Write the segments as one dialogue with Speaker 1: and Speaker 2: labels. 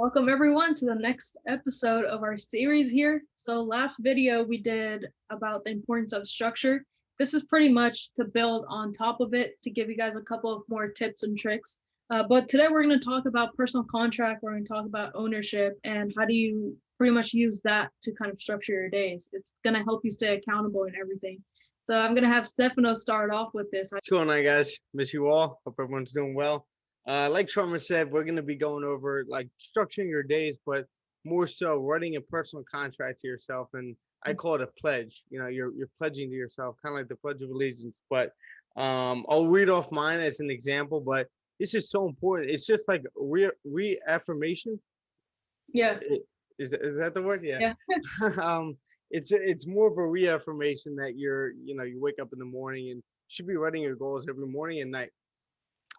Speaker 1: Welcome everyone to the next episode of our series here. So last video we did about the importance of structure. This is pretty much to build on top of it to give you guys a couple of more tips and tricks. But today we're going to talk about personal contract. We're going to talk about ownership and how do you pretty much use that to kind of structure your days. It's going to help you stay accountable and everything. So I'm going to have Stefano start off with this.
Speaker 2: What's going on, guys? Miss you all. Hope everyone's doing well. Like Sharma said, we're going to be going over like structuring your days, but more so writing a personal contract to yourself. And I call it a pledge. You know, you're pledging to yourself, kind of like the Pledge of Allegiance. But I'll read off mine as an example, but this is so important. It's just like reaffirmation.
Speaker 1: Yeah.
Speaker 2: Is that the word?
Speaker 1: Yeah.
Speaker 2: It's more of a reaffirmation that you wake up in the morning and should be writing your goals every morning and night.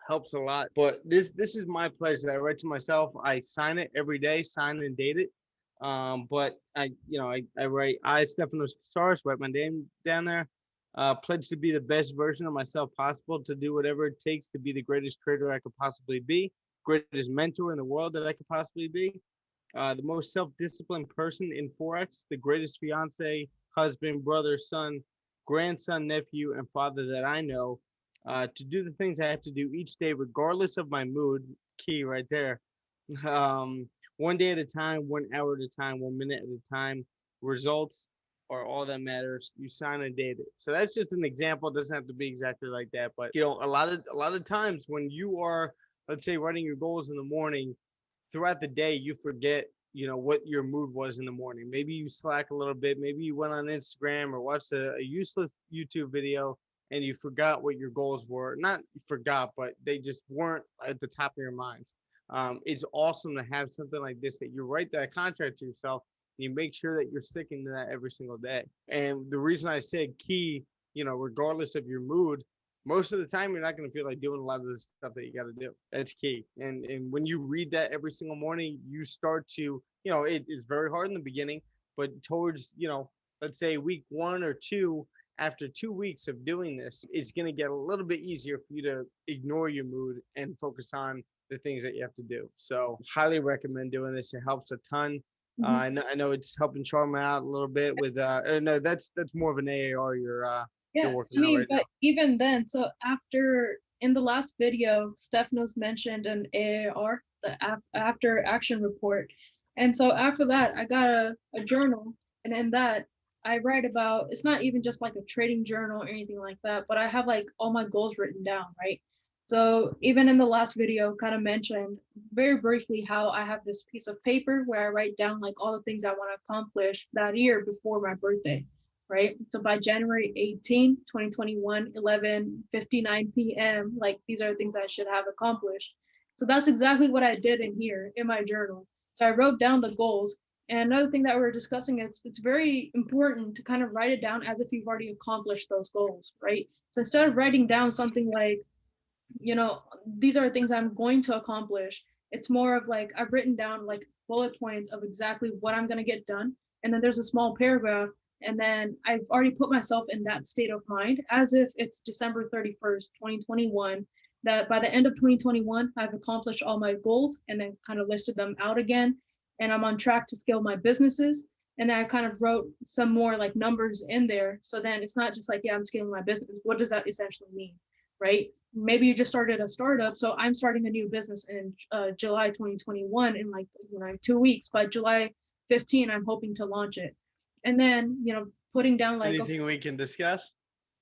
Speaker 2: Helps a lot. But this is my pledge that I write to myself. I sign it every day, sign and date it. But I write, Stefano Saris, write my name down there. Pledge to be the best version of myself possible, to do whatever it takes to be the greatest trader I could possibly be, greatest mentor in the world that I could possibly be, the most self-disciplined person in Forex, the greatest fiance, husband, brother, son, grandson, nephew, and father that I know, to do the things I have to do each day, regardless of my mood. Key right there. One day at a time, 1 hour at a time, 1 minute at a time. Results are all that matters. You sign and date it. So that's just an example. It doesn't have to be exactly like that, but a lot of times when you are, let's say, writing your goals in the morning, throughout the day, you forget, what your mood was in the morning. Maybe you slack a little bit. Maybe you went on Instagram or watched a useless YouTube video and you forgot what your goals were. Not forgot, but they just weren't at the top of your minds. It's awesome to have something like this, that you write that contract to yourself and you make sure that you're sticking to that every single day. And the reason I said key, regardless of your mood, most of the time you're not going to feel like doing a lot of this stuff that you got to do. That's key. And when you read that every single morning, you start to, it's very hard in the beginning, but towards, let's say week 1 or 2, after 2 weeks of doing this, it's going to get a little bit easier for you to ignore your mood and focus on the things that you have to do. So highly recommend doing this. It helps a ton.
Speaker 1: Mm-hmm.
Speaker 2: I know it's helping Charm out a little bit with, no, that's more of an AAR
Speaker 1: Yeah,
Speaker 2: working out right
Speaker 1: but
Speaker 2: now.
Speaker 1: even then, so in the last video, Stephanos mentioned an AAR, the after action report. And so after that, I got a journal, and in that, I write about, it's not even just like a trading journal or anything like that, but I have like all my goals written down, right? So even in the last video, kind of mentioned very briefly how I have this piece of paper where I write down like all the things I want to accomplish that year before my birthday. Right? So by January 18, 2021, 11:59 p.m., like these are things I should have accomplished. So that's exactly what I did in here in my journal. So I wrote down the goals. And another thing that we're discussing is it's very important to kind of write it down as if you've already accomplished those goals, right? So instead of writing down something like, these are things I'm going to accomplish, it's more of like I've written down like bullet points of exactly what I'm going to get done. And then there's a small paragraph. And then I've already put myself in that state of mind as if it's December 31st, 2021, that by the end of 2021, I've accomplished all my goals and then kind of listed them out again. And I'm on track to scale my businesses. And then I kind of wrote some more like numbers in there. So then it's not just like, yeah, I'm scaling my business. What does that essentially mean? Right? Maybe you just started a startup. So I'm starting a new business in July 2021 in like 2 weeks. By July 15, I'm hoping to launch it. And then, putting down like
Speaker 2: anything we can discuss?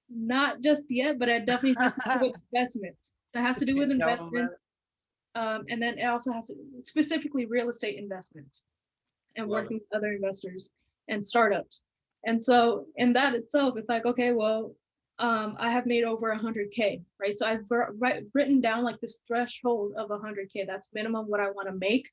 Speaker 1: Not just yet, but it definitely has to do with investments. It has to do with investments. And then it also has to specifically real estate investments and working with other investors and startups. And so in that itself, it's like, okay, well, I have made over 100K, right? So I've written down like this threshold of 100K. That's minimum what I want to make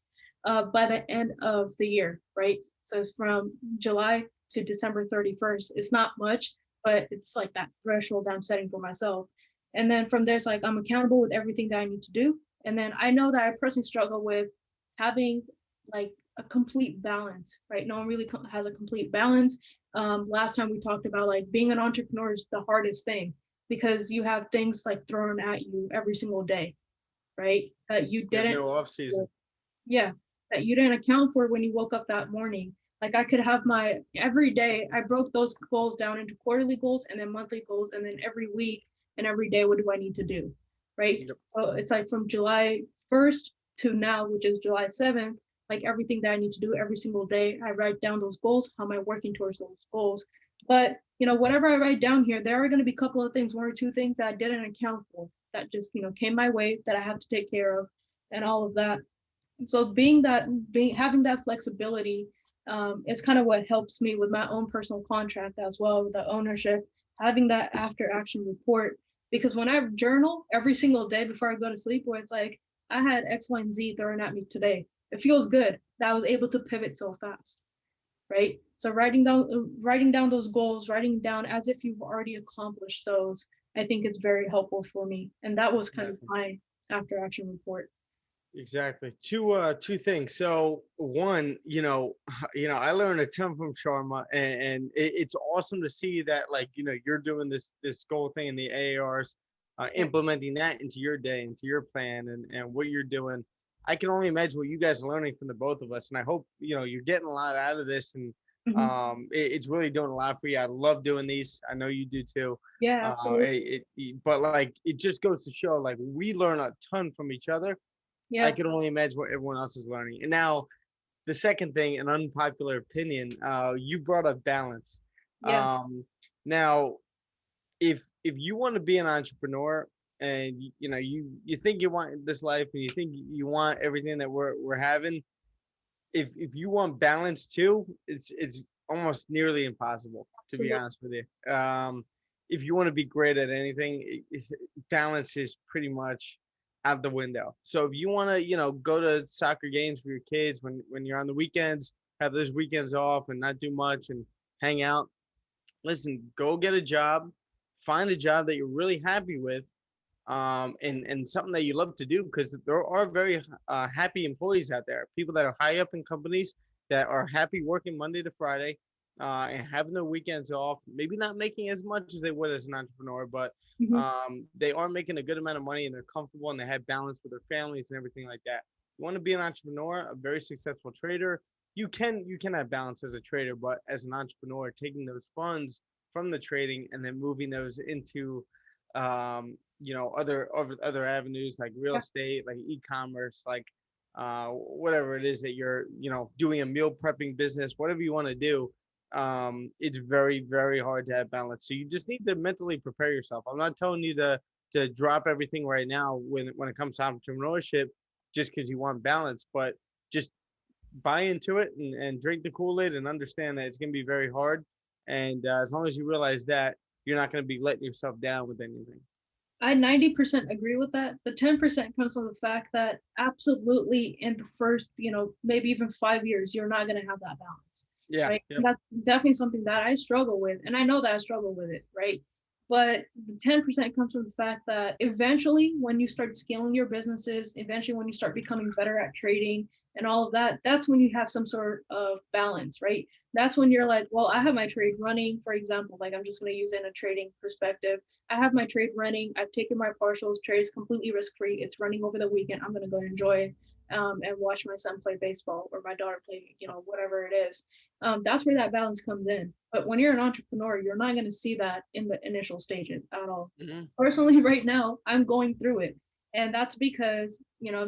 Speaker 1: by the end of the year, right? So it's from July to December 31st. It's not much, but it's like that threshold I'm setting for myself. And then from there, it's like I'm accountable with everything that I need to do. And then I know that I personally struggle with having like a complete balance, right? No one really has a complete balance. Last time we talked about like being an entrepreneur is the hardest thing because you have things like thrown at you every single day, right? That you didn't.
Speaker 2: No off season.
Speaker 1: Yeah. that you didn't account for when you woke up that morning. Like I could have my every day, I broke those goals down into quarterly goals and then monthly goals, and then every week and every day, what do I need to do? Right.
Speaker 2: Yep.
Speaker 1: So it's like from July 1st to now, which is July 7th, like everything that I need to do every single day, I write down those goals. How am I working towards those goals? But whatever I write down here, there are going to be a couple of things, one or two things that I didn't account for that just, came my way that I have to take care of and all of that. So having that flexibility is kind of what helps me with my own personal contract as well, with the ownership, having that after action report. Because when I journal every single day before I go to sleep, where it's like, I had X, Y, and Z thrown at me today. It feels good that I was able to pivot so fast, right? So writing down those goals, writing down as if you've already accomplished those, I think it's very helpful for me. And that was kind of my after action report.
Speaker 2: Exactly. Two things. So one, I learned a ton from Sharma, and it's awesome to see that, like, you're doing this goal thing in the AARs, implementing that into your day, into your plan, and what you're doing. I can only imagine what you guys are learning from the both of us, and I hope you're getting a lot out of this, and
Speaker 1: Mhm.
Speaker 2: it's really doing a lot for you. I love doing these. I know you do too.
Speaker 1: Yeah, absolutely.
Speaker 2: But like, it just goes to show, like, we learn a ton from each other. I
Speaker 1: Yeah,
Speaker 2: can only imagine what everyone else is learning. And now, the second thing, an unpopular opinion, you brought up balance.
Speaker 1: yeah,
Speaker 2: Um, Now, if you want to be an entrepreneur, and you think you want this life, and you think you want everything that we're having, if you want balance too, it's almost nearly impossible, to be
Speaker 1: absolutely.
Speaker 2: honest with you. If you want to be great at anything, balance is pretty much out the window. So if you want to, go to soccer games for your kids when you're on the weekends, have those weekends off and not do much and hang out, listen, go get a job, find a job that you're really happy with, and something that you love to do, because there are very happy employees out there, people that are high up in companies that are happy working Monday to Friday, and having their weekends off, maybe not making as much as they would as an entrepreneur, but
Speaker 1: Mhm.
Speaker 2: they are making a good amount of money, and they're comfortable, and they have balance with their families and everything like that. You want to be an entrepreneur, a very successful trader, you can have balance as a trader, but as an entrepreneur, taking those funds from the trading and then moving those into other avenues, like real
Speaker 1: Yeah.
Speaker 2: estate, like e-commerce, like whatever it is that you're doing, a meal prepping business, whatever you want to do. It's very, very hard to have balance, so you just need to mentally prepare yourself. I'm not telling you to drop everything right now when it comes to entrepreneurship, just because you want balance, but just buy into it, and drink the Kool-Aid, and understand that it's going to be very hard. And as long as you realize that, you're not going to be letting yourself down with anything.
Speaker 1: I 90% agree with that. The 10% comes from the fact that absolutely in the first, maybe even 5 years, you're not going to have that balance,
Speaker 2: Yeah.
Speaker 1: right?
Speaker 2: Yep.
Speaker 1: And that's definitely something that I struggle with. And I know that I struggle with it, right? But the 10% comes from the fact that eventually, when you start scaling your businesses, eventually, when you start becoming better at trading and all of that, that's when you have some sort of balance, right? That's when you're like, well, I have my trade running, for example, like I'm just going to use it in a trading perspective. I have my trade running. I've taken my partials. Trade is completely risk free. It's running over the weekend. I'm going to go enjoy it and watch my son play baseball or my daughter play, whatever it is. That's where that balance comes in. But when you're an entrepreneur, you're not going to see that in the initial stages at all.
Speaker 2: Hmm.
Speaker 1: Personally, right now, I'm going through it. And that's because,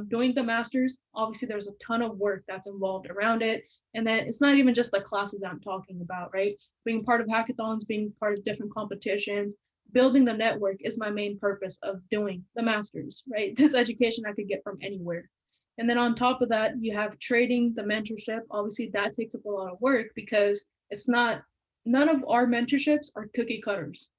Speaker 1: doing the masters, obviously there's a ton of work that's involved around it. And then it's not even just the classes I'm talking about, right? Being part of hackathons, being part of different competitions, building the network is my main purpose of doing the masters, right? This education I could get from anywhere. And then on top of that, you have trading, the mentorship. Obviously, that takes up a lot of work because it's not, none of our mentorships are cookie cutters,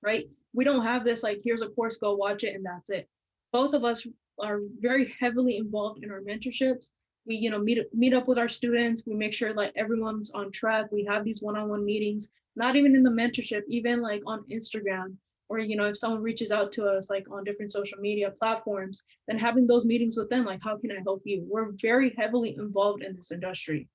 Speaker 1: right? We don't have this like, here's a course, go watch it, and that's it. Both of us are very heavily involved in our mentorships. We, meet up with our students. We make sure like everyone's on track. We have these one-on-one meetings, not even in the mentorship, even like on Instagram, or if someone reaches out to us like on different social media platforms, then having those meetings with them, like, how can I help you? We're very heavily involved in this industry.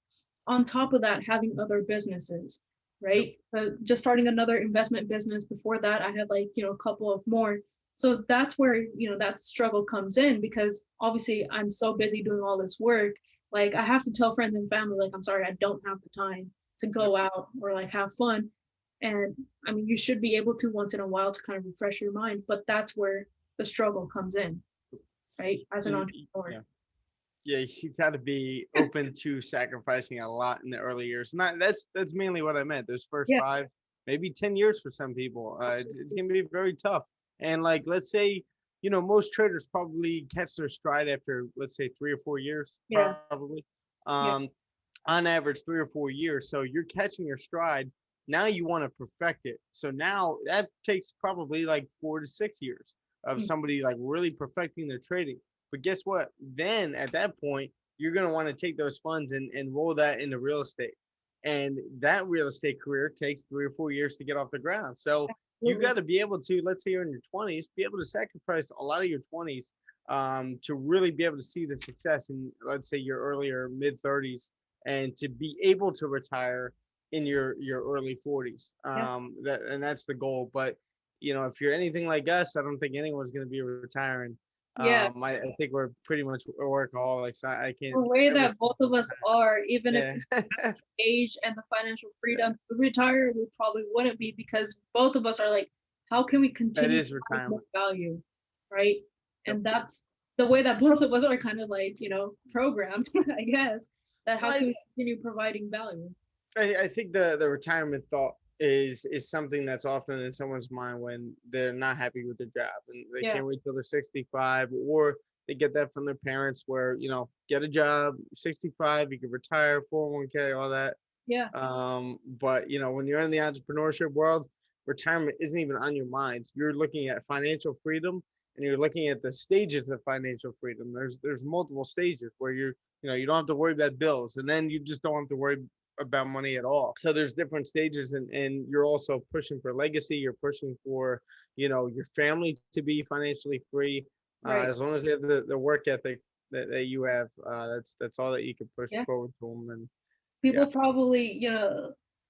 Speaker 1: On top of that, having other businesses,
Speaker 2: Yep.
Speaker 1: right? Just starting another investment business. Before that, I had like, a couple of more. So that's where, that struggle comes in because obviously I'm so busy doing all this work Like I have to tell friends and family, like, I'm sorry, I don't have the time to
Speaker 2: Yep.
Speaker 1: go out or like have fun. And I mean, you should be able to once in a while to kind of refresh your mind, but that's where the struggle comes in, right? As an
Speaker 2: And
Speaker 1: entrepreneur.
Speaker 2: yeah. Yeah, you got to be open to sacrificing a lot in the early years. Not that's mainly what I meant. Those first
Speaker 1: Yeah,
Speaker 2: 5, maybe 10 years for some people. It's
Speaker 1: absolutely.
Speaker 2: gonna be very tough. And like, let's say, most traders probably catch their stride after, let's say, 3 or 4 years,
Speaker 1: Yeah,
Speaker 2: probably.
Speaker 1: yeah,
Speaker 2: Um, on average, 3 or 4 years. So you're catching your stride. Now you want to perfect it. So now that takes probably like 4 to 6 years of
Speaker 1: mm,
Speaker 2: somebody like really perfecting their trading. But guess what? Then at that point, you're going to want to take those funds and roll that into real estate. And that real estate career takes 3 or 4 years to get off the ground. So you
Speaker 1: absolutely.
Speaker 2: got to be able to, let's say you're in your 20s, be able to sacrifice a lot of your 20s to really be able to see the success in, let's say, your earlier mid 30s, and to be able to retire in your early 40s.
Speaker 1: Yeah,
Speaker 2: That's the goal. But if you're anything like us, I don't think anyone's going to be retiring.
Speaker 1: yeah.
Speaker 2: I think we're pretty much workaholics. I
Speaker 1: The
Speaker 2: can't
Speaker 1: way
Speaker 2: ever
Speaker 1: that
Speaker 2: see
Speaker 1: both of
Speaker 2: myself
Speaker 1: us are, even if
Speaker 2: retiring.
Speaker 1: we have
Speaker 2: Yeah.
Speaker 1: the age and the financial
Speaker 2: Yeah.
Speaker 1: freedom to retire, we probably wouldn't be because both of us are like, how can we
Speaker 2: That
Speaker 1: continue to
Speaker 2: is
Speaker 1: provide more
Speaker 2: retirement.
Speaker 1: value, right?
Speaker 2: Yep.
Speaker 1: And that's the way that both of us are kind of like, programmed, I guess, that how can
Speaker 2: I,
Speaker 1: we continue providing value?
Speaker 2: I think the retirement thought is something that's often in someone's mind when they're not happy with their job and they
Speaker 1: Yeah,
Speaker 2: can't wait till they're 65, or they get that from their parents where get a job 65, you can retire, 401k, all that.
Speaker 1: yeah,
Speaker 2: But when you're in the entrepreneurship world, retirement isn't even on your mind. You're looking at financial freedom, and you're looking at the stages of financial freedom. There's multiple stages where you don't have to worry about bills, and then you just don't have to worry about money at all. So there's different stages, and you're also pushing for legacy. You're pushing for your family to be financially free.
Speaker 1: right.
Speaker 2: As long as you have the work ethic that you have, that's all that you can push
Speaker 1: Yeah.
Speaker 2: forward to them. And yeah.
Speaker 1: People probably,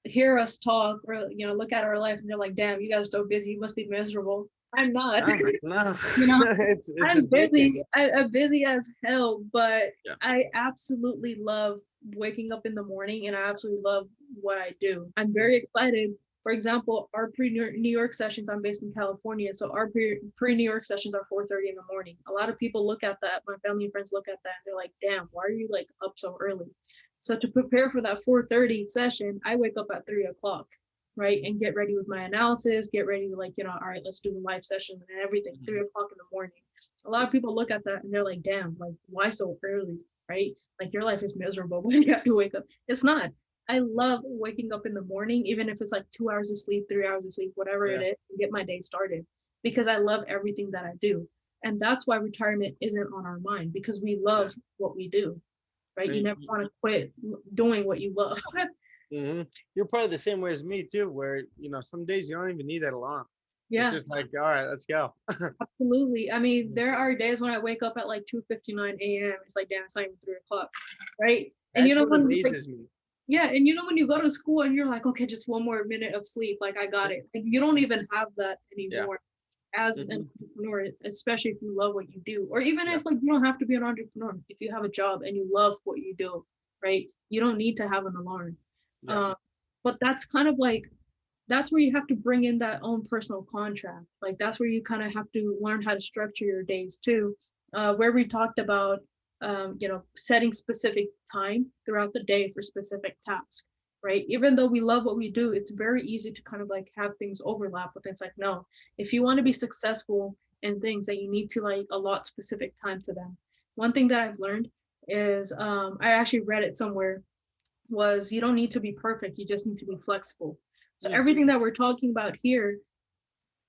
Speaker 1: hear us talk or, look at our life and they're like, damn, you guys are so busy. You must be miserable. I'm not.
Speaker 2: No, no,
Speaker 1: you know,
Speaker 2: it's
Speaker 1: I'm
Speaker 2: addicting.
Speaker 1: busy. I'm busy as hell, but
Speaker 2: Yeah.
Speaker 1: I absolutely love waking up in the morning and I absolutely love what I do. I'm very excited. For example, our pre-New York sessions, I'm based in California, so our pre-New York sessions are 4:30 in the morning. A lot of people look at that, my family and friends look at that and they're like, damn, why are you like up so early? So to prepare for that 4:30 session, I wake up at 3 o'clock, right? And get ready with my analysis, get ready to like, all right, let's do the live session and everything,
Speaker 2: Mhm.
Speaker 1: 3 o'clock in the morning. A lot of people look at that and they're like, damn, like why so early, right? Like your life is miserable when you have to wake up. It's not. I love waking up in the morning, even if it's like 2 hours of sleep, 3 hours of sleep, whatever it
Speaker 2: Yeah.
Speaker 1: is, and get my day started because I love everything that I do. And that's why retirement isn't on our mind because we
Speaker 2: Yeah.
Speaker 1: love what we do, right? You
Speaker 2: And
Speaker 1: never want to quit doing what you love.
Speaker 2: mhm. You're probably the same way as me too, where some days you don't even need that alarm. It's
Speaker 1: Yeah,
Speaker 2: just like, all right, let's go.
Speaker 1: absolutely. I mean,
Speaker 2: Mhm.
Speaker 1: there are days when I wake up at like 2:59 a.m. It's like, damn, it's not even 3 o'clock, right? And
Speaker 2: That's what
Speaker 1: when like
Speaker 2: amazes me.
Speaker 1: yeah, and when you go to school and you're like, okay, just one more minute of sleep, like I got it. Like, you don't even have that
Speaker 2: Yeah.
Speaker 1: anymore as an
Speaker 2: Hmm.
Speaker 1: entrepreneur, especially if you love what you do, or even
Speaker 2: Yeah.
Speaker 1: if like you don't have to be an entrepreneur. If you have a job and you love what you do, right? You don't need to have an alarm.
Speaker 2: Yeah.
Speaker 1: Um, but that's kind of like that's where you have to bring in that own personal contract. Like that's where you kind of have to learn how to structure your days too. Where we talked about, setting specific time throughout the day for specific tasks, right? Even though we love what we do, it's very easy to kind of like have things overlap. But it's like, no, if you want to be successful in things, that you need to like allot specific time to them. One thing that I've learned is, I actually read it somewhere, was you don't need to be perfect, you just need to be flexible. So
Speaker 2: Yeah.
Speaker 1: everything that we're talking about here,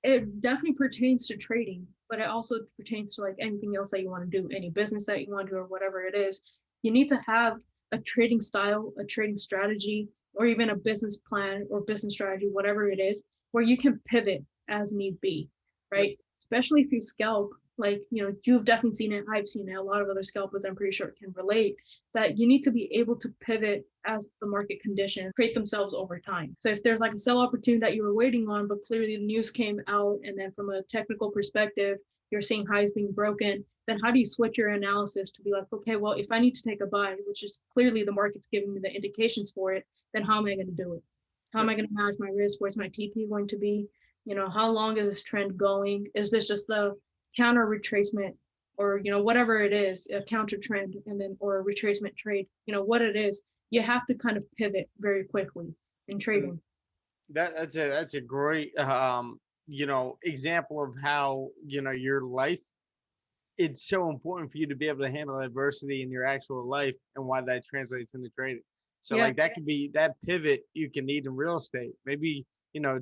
Speaker 1: it definitely pertains to trading, but it also pertains to like anything else that you want to do, any business that you want to do or whatever it is. You need to have a trading style, a trading strategy, or even a business plan or business strategy, whatever it is, where you can pivot as need be,
Speaker 2: Yep.
Speaker 1: right? Especially if you scalp, like, you've definitely seen it, I've seen it, a lot of other scalpers I'm pretty sure can relate, that you need to be able to pivot as the market conditions create themselves over time. So if there's like a sell opportunity that you were waiting on, but clearly the news came out, and then from a technical perspective, you're seeing highs being broken, then how do you switch your analysis to be like, okay, well, if I need to take a buy, which is clearly the market's giving me the indications for it, then how am I going to do it? How am I going to manage my risk? Where's my TP going to be? How long is this trend going? Is this just the counter retracement, or whatever it is, a counter trend, and then or a retracement trade, what it is, you have to kind of pivot very quickly in trading.
Speaker 2: That's a great example of how your life, it's so important for you to be able to handle adversity in your actual life and why that translates into trading. So
Speaker 1: Yeah.
Speaker 2: like that could be that pivot you can need in real estate. Maybe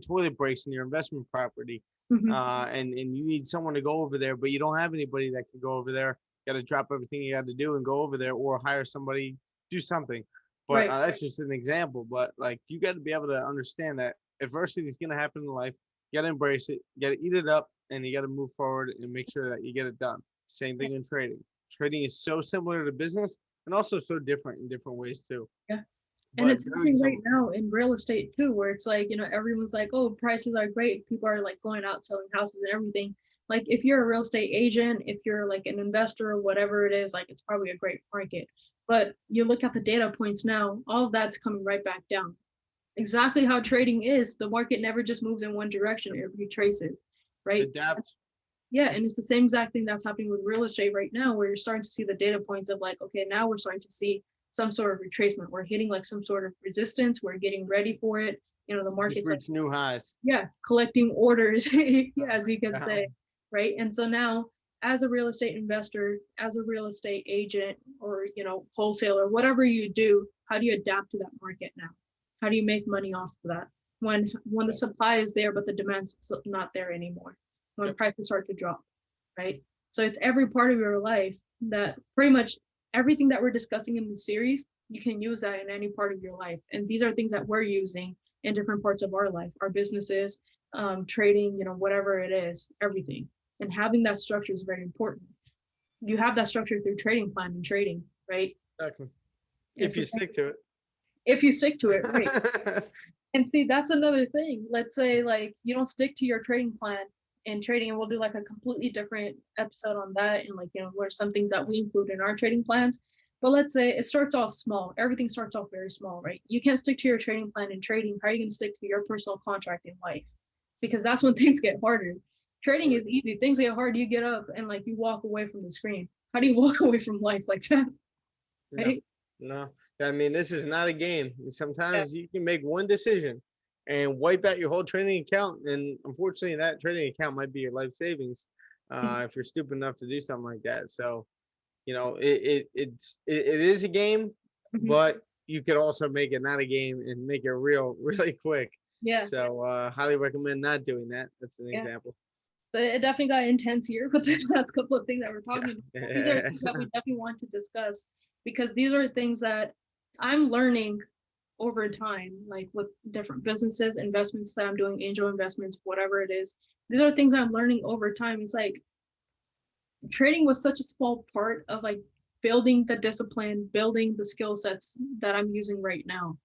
Speaker 2: toilet breaks in your investment property, and you need someone to go over there, but you don't have anybody that can go over there. You got to drop everything you got to do and go over there, or hire somebody, do something. But
Speaker 1: Right.
Speaker 2: that's just an example. But like you got to be able to understand that adversity is going to happen in life. You got to embrace it. You got to eat it up, and you got to move forward and make sure that you get it done. Same thing in trading. Trading is so similar to business and also so different in different ways too.
Speaker 1: Yeah. And
Speaker 2: But
Speaker 1: it's happening right now in real estate too, where it's like, everyone's like, oh, prices are great. People are like going out selling houses and everything. Like if you're a real estate agent, if you're like an investor or whatever it is, like it's probably a great market. But you look at the data points now, all of that's coming right back down. Exactly how trading is, the market never just moves in one direction, it retraces, right?
Speaker 2: adapt.
Speaker 1: Yeah, and it's the same exact thing that's happening with real estate right now, where you're starting to see the data points of like, okay, now we're starting to see some sort of retracement. We're hitting like some sort of resistance. We're getting ready for it. The market's like,
Speaker 2: new highs.
Speaker 1: Yeah, collecting orders, as you can say, right? And so now, as a real estate investor, as a real estate agent, or wholesaler, whatever you do, how do you adapt to that market now? How do you make money off of that when the supply is there but the demand's not there anymore? When prices start to drop, right? So it's every part of your life that pretty much everything that we're discussing in the series, you can use that in any part of your life. And these are things that we're using in different parts of our life, our businesses, trading, whatever it is, everything. And having that structure is very important. You have that structure through trading plan and trading, right?
Speaker 2: Exactly. If you stick to it.
Speaker 1: If you stick to it, right? And see, that's another thing. Let's say like you don't stick to your trading plan in trading, and we'll do like a completely different episode on that, and like what are some things that we include in our trading plans. But let's say it starts off small. Everything starts off very small, right? You can't stick to your trading plan in trading. How are you going to stick to your personal contract in life? Because that's when things get harder. Trading is easy. Things get hard. You get up and like you walk away from the screen. How do you walk away from life like that? Right?
Speaker 2: No. I mean, this is not a game. Sometimes you can make one decision and wipe out your whole trading account, and unfortunately, that trading account might be your life savings if you're stupid enough to do something like that. So, it is a game, but you could also make it not a game and make it real really quick.
Speaker 1: Yeah.
Speaker 2: So, highly recommend not doing that. That's an example.
Speaker 1: But it definitely got intense here with the last couple of things that we're talking about. These are things that we definitely want to discuss, because these are things that I'm learning over time, like with different businesses, investments that I'm doing, angel investments, whatever it is. These are things I'm learning over time. It's like trading was such a small part of like building the discipline, building the skill sets that I'm using right now,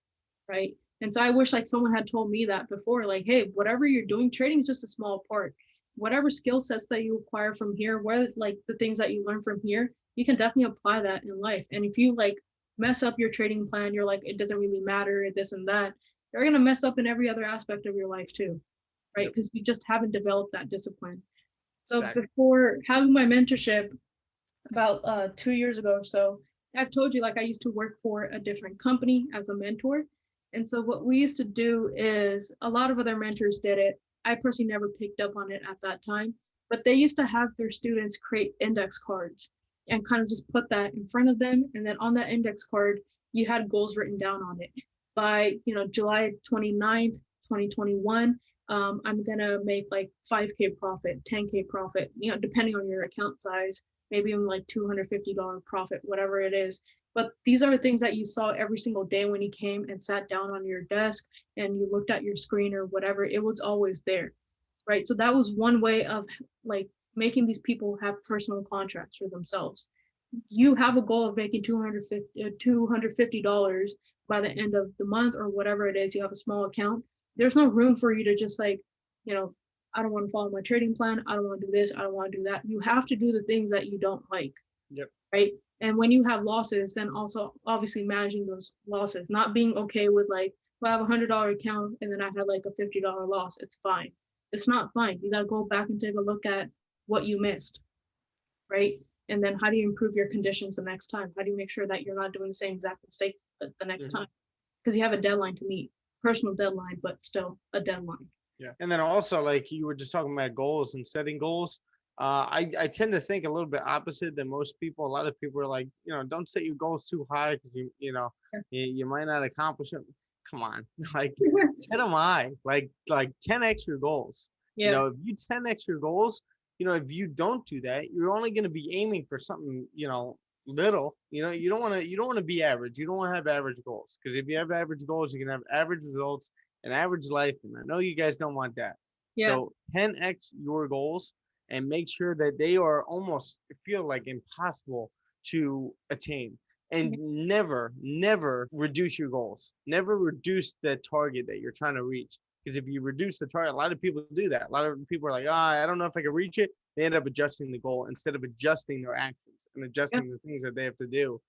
Speaker 1: right? And so I wish like someone had told me that before, like, hey, whatever you're doing, trading is just a small part. Whatever skill sets that you acquire from here, where like the things that you learn from here, you can definitely apply that in life. And if you like mess up your trading plan, you're like, it doesn't really matter, this and that, you're gonna mess up in every other aspect of your life too, right? Because you just haven't developed that discipline. So before having my mentorship about 2 years ago or so, I've told you like I used to work for a different company as a mentor. And so what we used to do is a lot of other mentors did it. I personally never picked up on it at that time, but they used to have their students create index cards and kind of just put that in front of them. And then on that index card, you had goals written down on it. By July 29th, 2021, I'm gonna make like 5K profit, 10K profit, depending on your account size, maybe even like $250 profit, whatever it is. But these are the things that you saw every single day when you came and sat down on your desk and you looked at your screen or whatever. It was always there, right? So that was one way of like making these people have personal contracts for themselves. You have a goal of making $250 by the end of the month or whatever it is. You have a small account. There's no room for you to just like, I don't want to follow my trading plan. I don't want to do this. I don't want to do that. You have to do the things that you don't like.
Speaker 2: Yep.
Speaker 1: Right. And when you have losses, then also obviously managing those losses, not being okay with like, well, I have $100 account and then I had like a $50 loss. It's fine. It's not fine. You got to go back and take a look at what you missed. Right. And then how do you improve your conditions the next time? How do you make sure that you're not doing the same exact mistake the next time? Because you have a deadline to meet, personal deadline, but still a deadline.
Speaker 2: Yeah. And then also, like you were just talking about goals and setting goals. I tend to think a little bit opposite than most people. A lot of people are like, don't set your goals too high because you might not accomplish them. Come on, like set them high, like 10x your goals.
Speaker 1: Yeah.
Speaker 2: If you 10x your goals, if you don't do that, you're only going to be aiming for something, little. You don't want to be average. You don't want to have average goals, because if you have average goals, you can have average results, an average life, and I know you guys don't want that.
Speaker 1: Yeah.
Speaker 2: So 10x your goals and make sure that they are almost feel like impossible to attain. And never reduce your goals. Never reduce the target that you're trying to reach. Because if you reduce the target, a lot of people do that. A lot of people are like, I don't know if I can reach it. They end up adjusting the goal instead of adjusting their actions and adjusting the things that they have to do.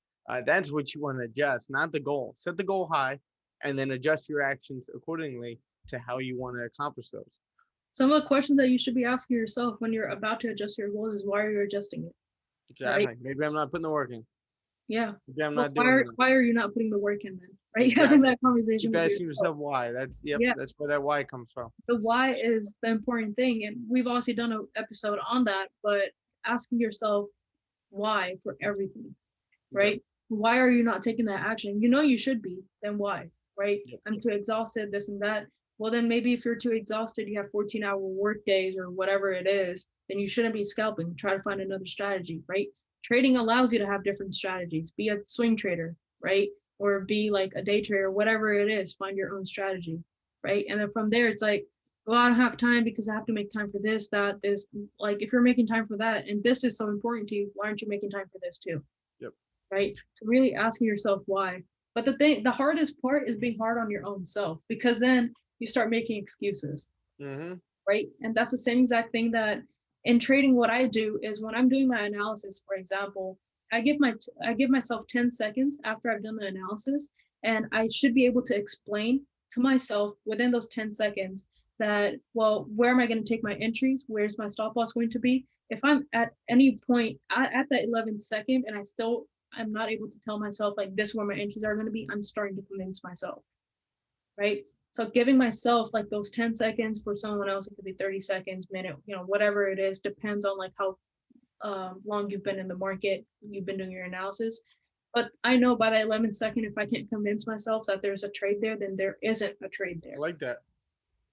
Speaker 2: That's what you want to adjust, not the goal. Set the goal high and then adjust your actions accordingly to how you want to accomplish those.
Speaker 1: Some of the questions that you should be asking yourself when you're about to adjust your goals is, why are you adjusting it?
Speaker 2: Exactly.
Speaker 1: Right?
Speaker 2: Maybe I'm not putting the work in.
Speaker 1: Yeah.
Speaker 2: Maybe I'm
Speaker 1: Well,
Speaker 2: not doing it.
Speaker 1: why are you not putting the work in then? Right?
Speaker 2: Exactly.
Speaker 1: Having that conversation
Speaker 2: Keep
Speaker 1: with
Speaker 2: asking yourself why. That's where that why comes from.
Speaker 1: The why is the important thing. And we've also done an episode on that, but asking yourself why for everything, right? Yep. Why are you not taking that action? You should be, then why? Right? Yep. I'm too exhausted, this and that. Well, then maybe if you're too exhausted, you have 14-hour work days or whatever it is, then you shouldn't be scalping. Try to find another strategy, right? Trading allows you to have different strategies. Be a swing trader, right? Or be like a day trader, whatever it is, find your own strategy, right? And then from there, it's like, well, I don't have time because I have to make time for this, that, this. Like, if you're making time for that, and this is so important to you, why aren't you making time for this too?
Speaker 2: Yep.
Speaker 1: Right? So really asking yourself why. But the hardest part is being hard on your own self, because then you start making excuses, right? And that's the same exact thing that in trading, what I do is when I'm doing my analysis, for example, I give myself 10 seconds after I've done the analysis, and I should be able to explain to myself within those 10 seconds that, well, where am I going to take my entries? Where's my stop loss going to be? If I'm at any point at that 11th second and I'm not able to tell myself like this where my entries are going to be, I'm starting to convince myself, right? So giving myself like those 10 seconds, for someone else, it could be 30 seconds, minute, whatever it is, depends on like how long you've been in the market, you've been doing your analysis. But I know by the 11th second, if I can't convince myself that there's a trade there, then there isn't a trade there.
Speaker 2: I like that.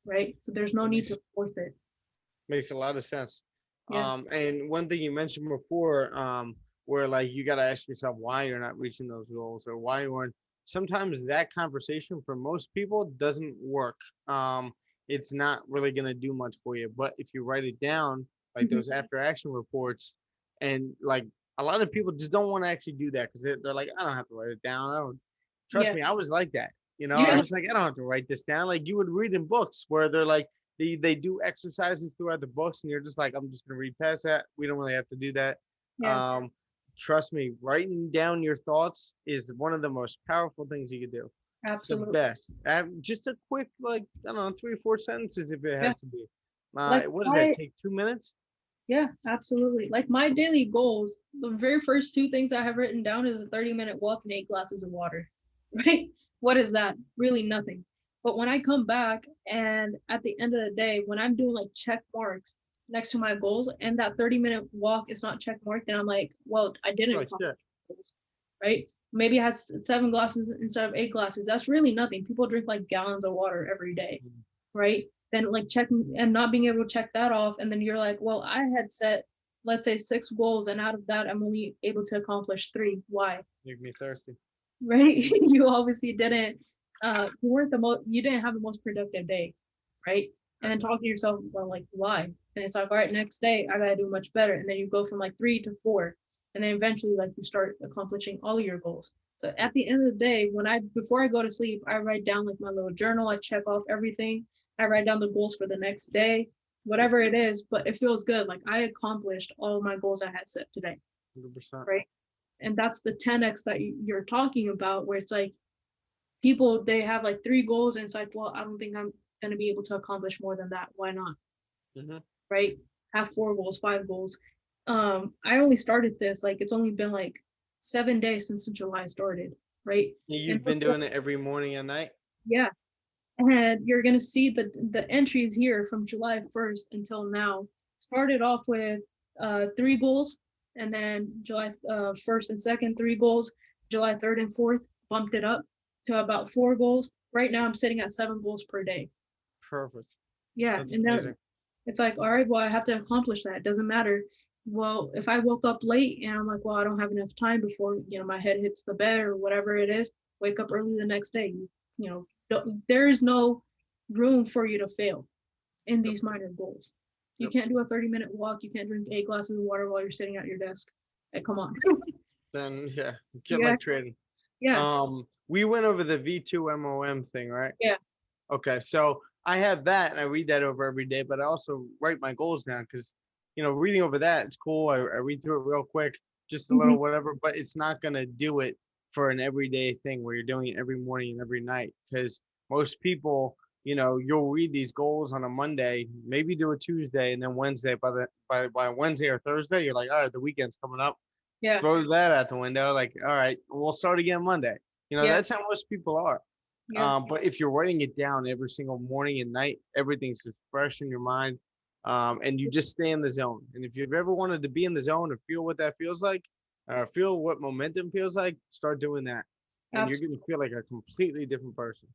Speaker 1: Right? So there's no need to force it.
Speaker 2: Makes a lot of sense.
Speaker 1: Yeah.
Speaker 2: And one thing you mentioned before, where like you got to ask yourself why you're not reaching those goals, or why you aren't. Sometimes that conversation for most people doesn't work. It's not really going to do much for you. But if you write it down, like those after action reports, and like a lot of people just don't want to actually do that because they're like, I don't have to write it down. I don't trust me. I was like that. I was like, I don't have to write this down. Like you would read in books where they're like, they do exercises throughout the books, and you're just like, I'm just going to read past that. We don't really have to do that. Yeah. Trust me, writing down your thoughts is one of the most powerful things you could do.
Speaker 1: Absolutely.
Speaker 2: It's the best. Just a quick, like, I don't know, 3 or 4 sentences if it has to be. What does that take? 2 minutes?
Speaker 1: Yeah, absolutely. Like my daily goals, the very first 2 things I have written down is a 30-minute walk and 8 glasses of water, right? What is that? Really nothing. But when I come back and at the end of the day, when I'm doing like check marks next to my goals and that 30-minute walk is not check marked, then I'm like, well, I didn't accomplish goals, right? Maybe I had 7 glasses instead of 8 glasses. That's really nothing. People drink like gallons of water every day, right? Then like checking and not being able to check that off. And then you're like, well, I had set, let's say 6 goals. And out of that, I'm only able to accomplish 3. Why?
Speaker 2: Make me thirsty.
Speaker 1: Right? You obviously didn't, you didn't have the most productive day, right? And then talking to yourself, well, like, why? And it's like, all right, next day, I got to do much better. And then you go from like 3 to 4. And then eventually, like, you start accomplishing all of your goals. So at the end of the day, before I go to sleep, I write down like my little journal. I check off everything. I write down the goals for the next day. whatever it is, but it feels good. Like I accomplished all my goals I had set today,
Speaker 2: 100%.
Speaker 1: right? And that's the 10x that you're talking about, where it's like people, they have like 3 goals and it's like, well, I don't think I'm going to be able to accomplish more than that. Why not?
Speaker 2: Mm-hmm.
Speaker 1: Right? Have 4 goals, 5 goals. I only started this, like, it's only been like 7 days since July started, right? And
Speaker 2: You've been doing it every morning and night?
Speaker 1: yeah, and you're gonna see the entries here from July 1st until now. Started off with 3 goals, and then July 1st and 2nd 3 goals, July 3rd and 4th bumped it up to about 4 goals. Right now I'm sitting at 7 goals per day.
Speaker 2: Perfect.
Speaker 1: Yeah,
Speaker 2: That's
Speaker 1: and then
Speaker 2: amazing.
Speaker 1: it's like, all right, well, I have to accomplish that. It doesn't matter. Well, if I woke up late and I'm like, well, I don't have enough time before, my head hits the bed or whatever it is, wake up early the next day. There is no room for you to fail in
Speaker 2: Yep.
Speaker 1: these minor goals. You
Speaker 2: Yep.
Speaker 1: can't do a 30-minute walk. You can't drink 8 glasses of water while you're sitting at your desk. Hey, come on.
Speaker 2: Then yeah, get
Speaker 1: Yeah,
Speaker 2: like trading.
Speaker 1: yeah,
Speaker 2: We went over the V2 MOM thing, right?
Speaker 1: yeah.
Speaker 2: Okay, so I have that and I read that over every day, but I also write my goals down because, reading over that, it's cool. I read through it real quick, just a
Speaker 1: Mhm.
Speaker 2: little whatever, but it's not going to do it for an everyday thing where you're doing it every morning and every night. Because most people, you'll read these goals on a Monday, maybe do a Tuesday, and then Wednesday, by Wednesday or Thursday, you're like, all right, the weekend's coming up.
Speaker 1: Yeah,
Speaker 2: Throw that out the window. Like, all right, we'll start again Monday.
Speaker 1: yeah,
Speaker 2: That's how most people are.
Speaker 1: yeah.
Speaker 2: But if you're writing it down every single morning and night, everything's just fresh in your mind, and you just stay in the zone. And if you've ever wanted to be in the zone and feel what that feels like, feel what momentum feels like, start doing that, and you're going to feel like a completely different person.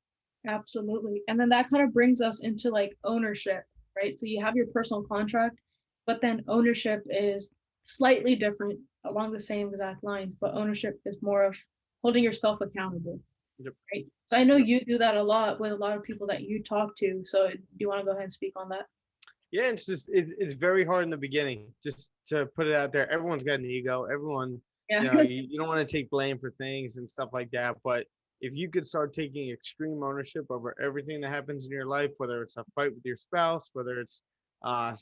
Speaker 1: Absolutely. And then that kind of brings us into like ownership, right? So you have your personal contract, but then ownership is slightly different along the same exact lines, but ownership is more of holding yourself accountable,
Speaker 2: Yep.
Speaker 1: right? So I know
Speaker 2: Yep.
Speaker 1: you do that a lot with a lot of people that you talk to. So do you want to go ahead and speak on that?
Speaker 2: Yeah, it's very hard in the beginning. Just to put it out there, everyone's got an ego. Everyone,
Speaker 1: Yeah.
Speaker 2: you don't want to take blame for things and stuff like that. But if you could start taking extreme ownership over everything that happens in your life, whether it's a fight with your spouse, whether it's a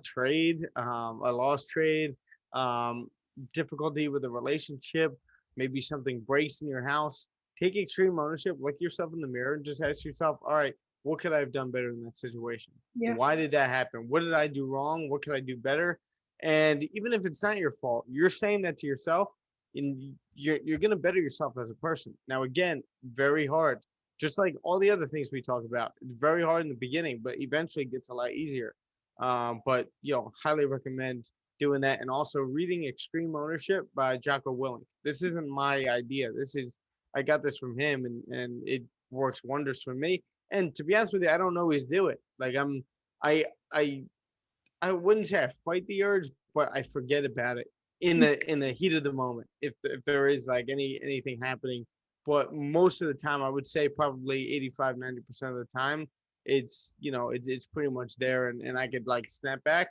Speaker 2: trade, a lost trade, um, difficulty with a relationship, maybe something breaks in your house, take extreme ownership, look yourself in the mirror and just ask yourself, all right, what could I have done better in that situation?
Speaker 1: Yeah.
Speaker 2: Why did that happen? What did I do wrong? What could I do better? And even if it's not your fault, you're saying that to yourself and you're going to better yourself as a person. Now, again, very hard. Just like all the other things we talk about, it's very hard in the beginning, but eventually it gets a lot easier. But, highly recommend doing that. And also reading Extreme Ownership by Jocko Willink. This isn't my idea. I got this from him and it works wonders for me. And to be honest with you, I don't always do it. Like I, I, I wouldn't say I fight the urge, but I forget about it in the heat of the moment. If there is like anything happening, but most of the time, I would say probably 85-90% of the time, it's pretty much there, and I could like snap back,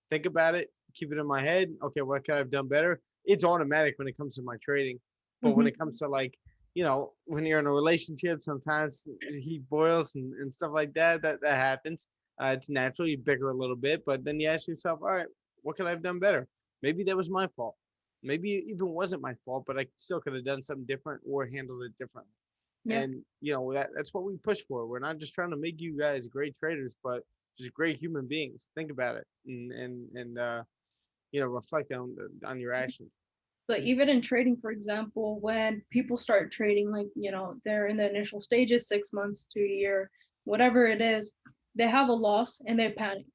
Speaker 2: think about it, keep it in my head. Okay, what could I have done better? It's automatic when it comes to my trading, but when
Speaker 1: Mhm.
Speaker 2: it comes to like when you're in a relationship, sometimes heat boils and stuff like that. That happens. It's natural. You bicker a little bit, but then you ask yourself, all right, what could I have done better? Maybe that was my fault. Maybe it even wasn't my fault, but I still could have done something different or handled it differently.
Speaker 1: Yeah.
Speaker 2: And that's what we push for. We're not just trying to make you guys great traders, but just great human beings. Think about it and reflect on your actions.
Speaker 1: So even in trading, for example, when people start trading, like, they're in the initial stages, 6 months to a year, whatever it is, they have a loss and they panic,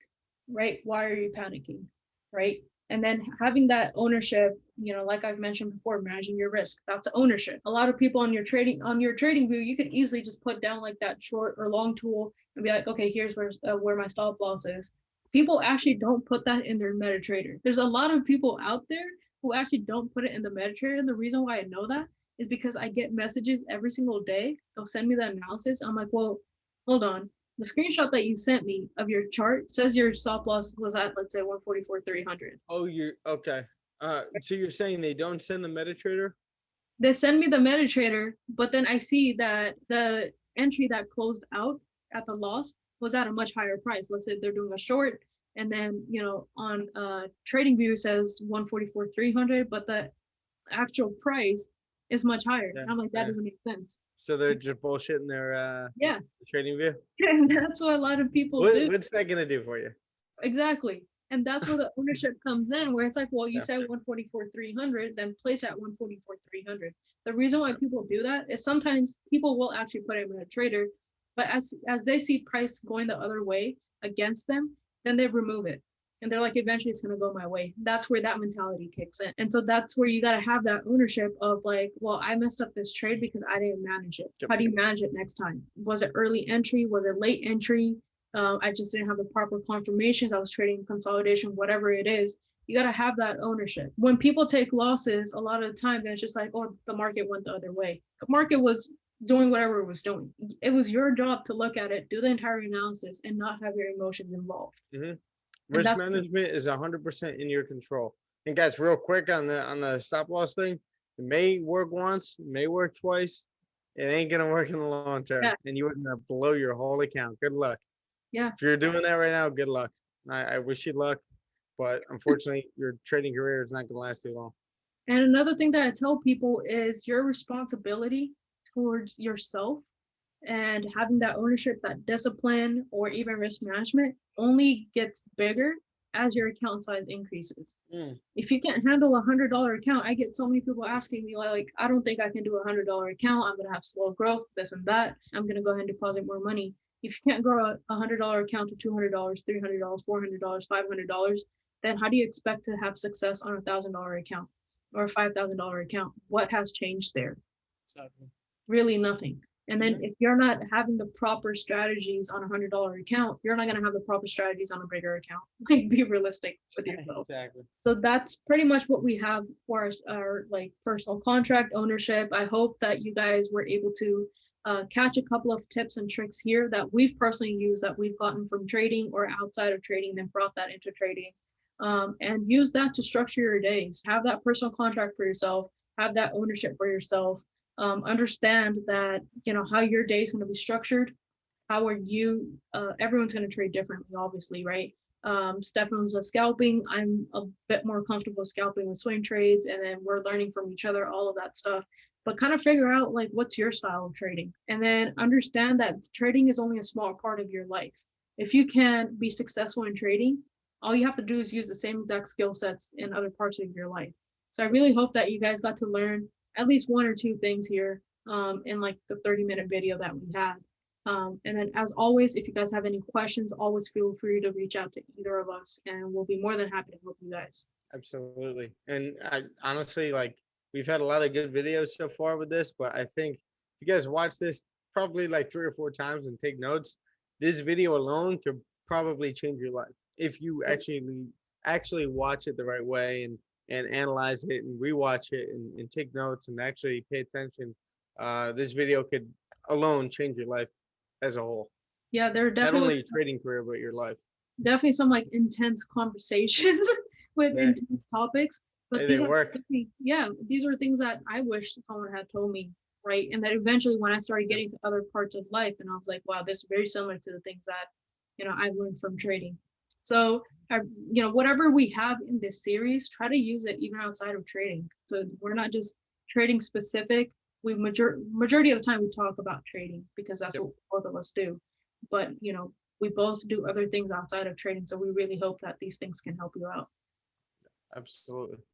Speaker 1: right? Why are you panicking? Right. And then having that ownership, like I've mentioned before, managing your risk, that's ownership. A lot of people on your trading view, you can easily just put down like that short or long tool and be like, okay, here's where my stop loss is. People actually don't put that in their MetaTrader. There's a lot of people out there who actually don't put it in the MetaTrader. And the reason why I know that is because I get messages every single day. They'll send me the analysis. I'm like, well, hold on. The screenshot that you sent me of your chart says your stop loss was at, let's say, 144,300.
Speaker 2: Oh, you're okay. So you're saying they don't send the MetaTrader?
Speaker 1: They send me the MetaTrader, but then I see that the entry that closed out at the loss was at a much higher price. Let's say they're doing a short. And then, on TradingView says 144,300, but the actual price is much higher.
Speaker 2: Yeah,
Speaker 1: And I'm like, that
Speaker 2: yeah.
Speaker 1: doesn't make sense.
Speaker 2: So they're just bullshitting their
Speaker 1: Yeah.
Speaker 2: trading view.
Speaker 1: And that's what a lot of people do.
Speaker 2: What's that gonna do for you?
Speaker 1: Exactly. And that's where the ownership comes in, where it's like, well, you
Speaker 2: Yeah.
Speaker 1: said 144,300, then place at 144,300. The reason why people do that is sometimes people will actually put it in a trader, but as they see price going the other way against them, then they remove it. And they're like, eventually it's gonna go my way. That's where that mentality kicks in. And so that's where you gotta have that ownership of like, well, I messed up this trade because I didn't manage it.
Speaker 2: Yep.
Speaker 1: How do you manage it next time? Was it early entry? Was it late entry? I just didn't have the proper confirmations. I was trading consolidation, whatever it is. You got to have that ownership. When people take losses, a lot of the time, it's just like, oh, the market went the other way. The market was doing whatever it was doing. It was your job to look at it, do the entire analysis, and not have your emotions involved.
Speaker 2: Mm-hmm. Risk management is 100% in your control. And guys, real quick on the stop loss thing, it may work once, it may work twice. It ain't gonna work in the long term, and you're gonna blow your whole account. Good luck.
Speaker 1: Yeah.
Speaker 2: If you're doing that right now, good luck. I wish you luck, but unfortunately, your trading career is not gonna last too long.
Speaker 1: And another thing that I tell people is your responsibility towards yourself and having that ownership, that discipline, or even risk management only gets bigger as your account size increases. If you can't handle $100 account, I get so many people asking me like, I don't think I can do $100 account. I'm gonna have slow growth, this and that. I'm gonna go ahead and deposit more money. If you can't grow a $100 account to $200, $300, $400, $500, then how do you expect to have success on a $1,000 account or a $5,000 account? What has changed there?
Speaker 2: Exactly.
Speaker 1: Really nothing. And then if you're not having the proper strategies on a $100 account, you're not going to have the proper strategies on a bigger account. Like, be realistic with yourself.
Speaker 2: Exactly.
Speaker 1: So that's pretty much what we have for our like personal contract ownership. I hope that you guys were able to catch a couple of tips and tricks here that we've personally used, that we've gotten from trading or outside of trading, then brought that into trading, and use that to structure your days. Have that personal contract for yourself. Have that ownership for yourself. Understand that how your day is going to be structured. How are you? Everyone's going to trade differently, obviously, right? Stefan's a scalping. I'm a bit more comfortable scalping with swing trades, and then we're learning from each other, all of that stuff. But kind of figure out like what's your style of trading, and then understand that trading is only a small part of your life. If you can be successful in trading, all you have to do is use the same exact skill sets in other parts of your life. So I really hope that you guys got to learn at least one or two things here in like the 30-minute video that we had. And then as always, if you guys have any questions, always feel free to reach out to either of us, and we'll be more than happy to help you guys.
Speaker 2: Absolutely. And I honestly, like, we've had a lot of good videos so far with this, but I think if you guys watch this probably like 3 or 4 times and take notes, this video alone could probably change your life if you actually watch it the right way and analyze it and rewatch it and take notes and actually pay attention. This video could alone change your life as a whole.
Speaker 1: Yeah, there are
Speaker 2: Not
Speaker 1: definitely
Speaker 2: only your trading career, but your life.
Speaker 1: definitely some like intense conversations with intense topics. But
Speaker 2: they work.
Speaker 1: Yeah, these are things that I wish someone had told me, right? And that eventually when I started getting to other parts of life, and I was like, wow, this is very similar to the things that I've learned from trading. So whatever we have in this series, try to use it even outside of trading. So we're not just trading specific. We majority of the time we talk about trading because that's what both of us do. But we both do other things outside of trading. So we really hope that these things can help you out.
Speaker 2: Absolutely.